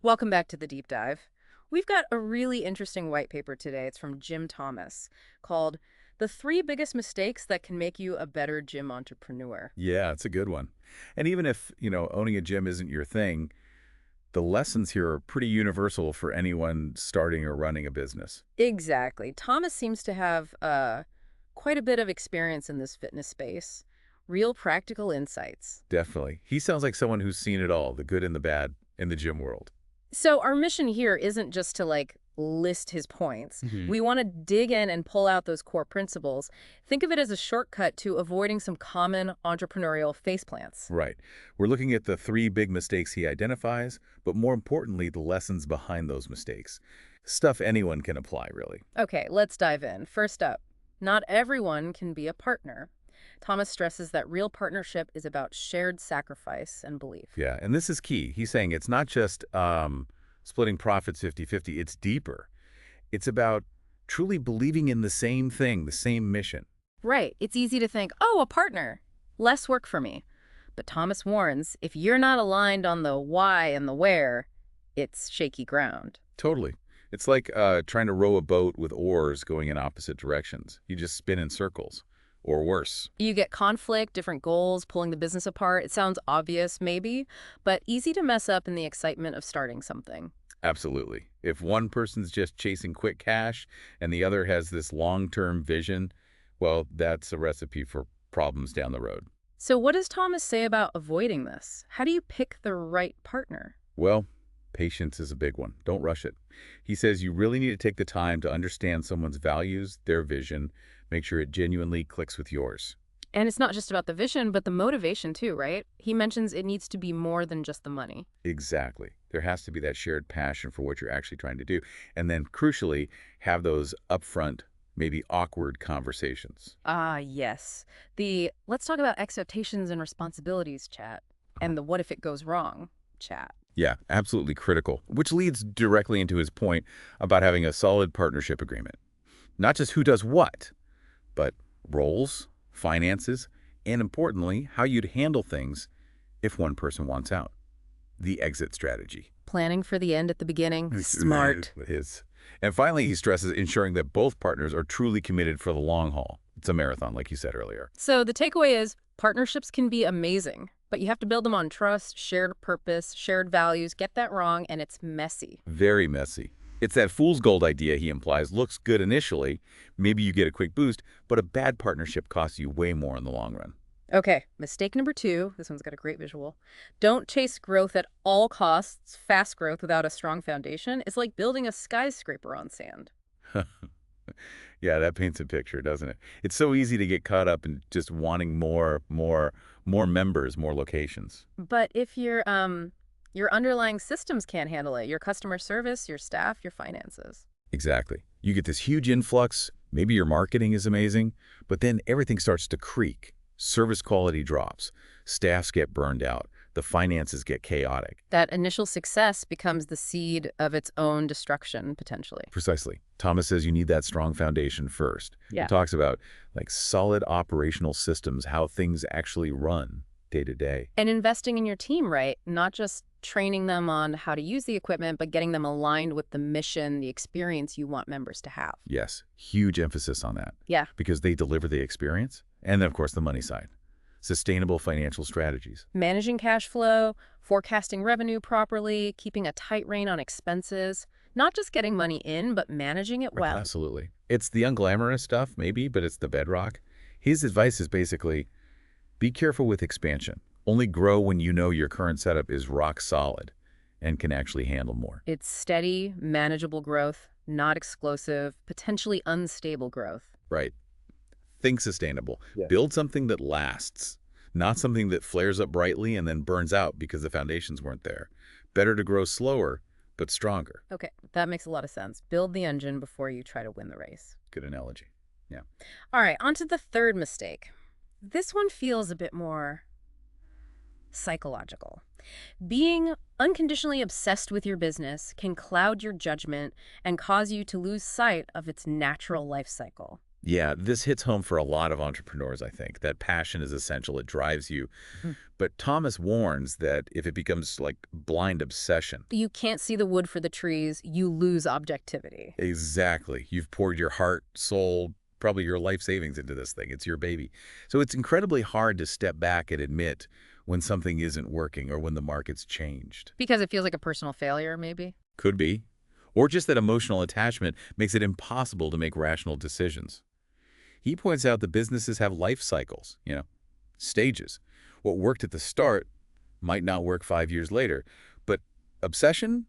Welcome back to the deep dive. We've got a really interesting white paper today. It's from Thomas called The Three Biggest Mistakes That Can Make You a Better Gym Entrepreneur. Yeah, it's a good one. And even if, owning a gym isn't your thing, the lessons here are pretty universal for anyone starting or running a business. Exactly. Thomas seems to have quite a bit of experience in this fitness space, real practical insights. Definitely. He sounds like someone who's seen it all, the good and the bad, in the gym world. So our mission here isn't just to list his points. Hmm. We want to dig in and pull out those core principles. Think of it as a shortcut to avoiding some common entrepreneurial faceplants. Right. We're looking at the three big mistakes he identifies, but more importantly, the lessons behind those mistakes. Stuff anyone can apply, really. Okay, let's dive in. First up, not everyone can be a partner. Thomas stresses that real partnership is about shared sacrifice and belief. Yeah, and this is key. He's saying it's not just splitting profits 50-50, it's deeper. It's about truly believing in the same thing, the same mission. Right, it's easy to think, oh, a partner, less work for me. But Thomas warns, if you're not aligned on the why and the where, it's shaky ground. Totally. It's like trying to row a boat with oars going in opposite directions. You just spin in circles, or worse. You get conflict, different goals, pulling the business apart. It sounds obvious, maybe, but easy to mess up in the excitement of starting something. Absolutely. If one person's just chasing quick cash and the other has this long-term vision, well, that's a recipe for problems down the road. So what does Thomas say about avoiding this? How do you pick the right partner? Well, patience is a big one. Don't rush it. He says you really need to take the time to understand someone's values, their vision, make sure it genuinely clicks with yours. And it's not just about the vision, but the motivation too, right? He mentions it needs to be more than just the money. Exactly. There has to be that shared passion for what you're actually trying to do. And then, crucially, have those upfront, maybe awkward conversations. Ah, yes. The let's talk about expectations and responsibilities chat and the what if it goes wrong chat. Yeah, absolutely critical, which leads directly into his point about having a solid partnership agreement. Not just who does what, but roles, finances, and importantly, how you'd handle things if one person wants out. The exit strategy. Planning for the end at the beginning. Smart. His. And finally, he stresses ensuring that both partners are truly committed for the long haul. It's a marathon, like you said earlier. So the takeaway is partnerships can be amazing, but you have to build them on trust, shared purpose, shared values. Get that wrong, and it's messy. Very messy. It's that fool's gold idea he implies looks good initially. Maybe you get a quick boost, but a bad partnership costs you way more in the long run. Okay, mistake number two. This one's got a great visual. Don't chase growth at all costs. Fast growth without a strong foundation is like building a skyscraper on sand. Yeah, that paints a picture, doesn't it? It's so easy to get caught up in just wanting more members, more locations. But if your underlying systems can't handle it, your customer service, your staff, your finances. Exactly. You get this huge influx, maybe your marketing is amazing, but then everything starts to creak. Service quality drops, staffs get burned out, the finances get chaotic. That initial success becomes the seed of its own destruction, potentially. Precisely. Thomas says you need that strong foundation first. Yeah. He talks about like solid operational systems, how things actually run day to day. And investing in your team, right? Not just training them on how to use the equipment, but getting them aligned with the mission, the experience you want members to have. Yes, huge emphasis on that. Yeah. Because they deliver the experience. And then, of course, the money side. Sustainable financial strategies. Managing cash flow, forecasting revenue properly, keeping a tight rein on expenses, not just getting money in, but managing it well. Absolutely. It's the unglamorous stuff, maybe, but it's the bedrock. His advice is basically, be careful with expansion. Only grow when you know your current setup is rock solid and can actually handle more. It's steady, manageable growth, not explosive, potentially unstable growth. Right. Think sustainable. Yeah. Build something that lasts, not something that flares up brightly and then burns out because the foundations weren't there. Better to grow slower, but stronger. Okay, that makes a lot of sense. Build the engine before you try to win the race. Good analogy. Yeah. All right, on to the third mistake. This one feels a bit more psychological. Being unconditionally obsessed with your business can cloud your judgment and cause you to lose sight of its natural life cycle. Yeah, this hits home for a lot of entrepreneurs, I think. That passion is essential. It drives you. Mhm. But Thomas warns that if it becomes like blind obsession, You can't see the wood for the trees, you lose objectivity. exactly, you've poured your heart, soul, probably your life savings into this thing. It's your baby. So it's incredibly hard to step back and admit when something isn't working or when the market's changed. Because it feels like a personal failure, maybe? Could be. Or just that emotional attachment makes it impossible to make rational decisions. He points out that businesses have life cycles, stages. What worked at the start might not work 5 years later, but obsession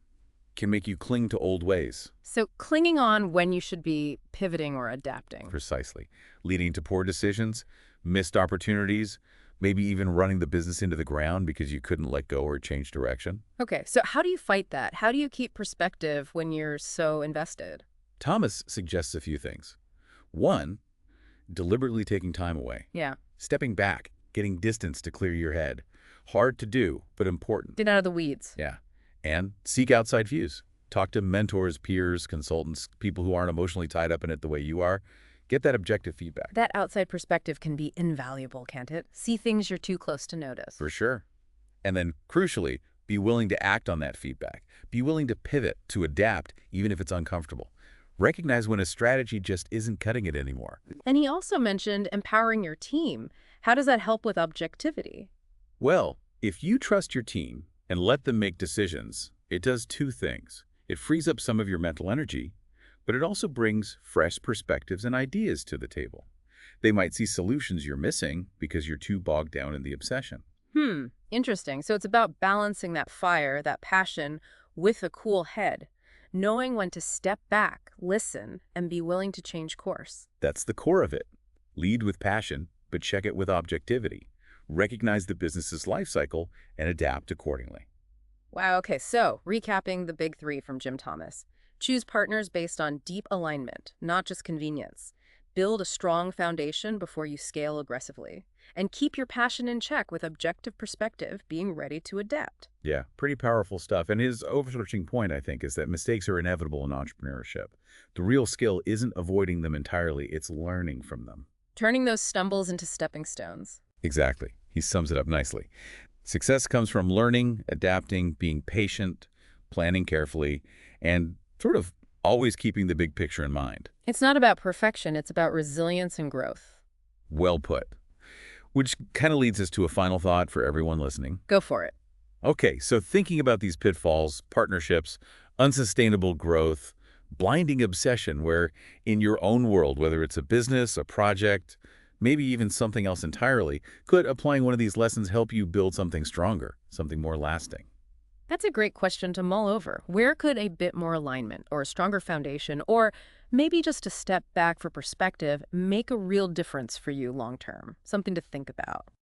can make you cling to old ways, So clinging on when you should be pivoting or adapting. precisely, leading to poor decisions, missed opportunities, maybe even running the business into the ground because you couldn't let go or change direction. Okay, so how do you fight that? How do you keep perspective when you're so invested? Thomas suggests a few things. One, deliberately taking time away, Yeah, stepping back, getting distance to clear your head. Hard to do, but important. get out of the weeds. Yeah. And seek outside views. Talk to mentors, peers, consultants, people who aren't emotionally tied up in it the way you are. Get that objective feedback. That outside perspective can be invaluable, can't it? See things you're too close to notice. For sure. And then, crucially, be willing to act on that feedback. Be willing to pivot, to adapt, even if it's uncomfortable. Recognize when a strategy just isn't cutting it anymore. And he also mentioned empowering your team. How does that help with objectivity? Well, if you trust your team and let them make decisions, it does two things. It frees up some of your mental energy, but it also brings fresh perspectives and ideas to the table. They might see solutions you're missing because you're too bogged down in the obsession. Interesting. So it's about balancing that fire, that passion, with a cool head, knowing when to step back, listen, and be willing to change course. That's the core of it. Lead with passion, but check it with objectivity. Recognize the business's life cycle and adapt accordingly. Wow, okay, so recapping the big three from Jim Thomas. Choose partners based on deep alignment, not just convenience. Build a strong foundation before you scale aggressively. And keep your passion in check with objective perspective, being ready to adapt. Yeah, pretty powerful stuff. And his overarching point, I think, is that mistakes are inevitable in entrepreneurship. The real skill isn't avoiding them entirely, it's learning from them. Turning those stumbles into stepping stones. Exactly. He sums it up nicely. Success comes from learning, adapting, being patient, planning carefully, and sort of always keeping the big picture in mind. It's not about perfection, it's about resilience and growth. Well put. Which kind of leads us to a final thought for everyone listening. Go for it. Okay, so thinking about these pitfalls, partnerships, unsustainable growth, blinding obsession, where in your own world, whether it's a business, a project, maybe even something else entirely, could applying one of these lessons help you build something stronger, something more lasting? That's a great question to mull over. Where could a bit more alignment or a stronger foundation or maybe just a step back for perspective make a real difference for you long term? Something to think about.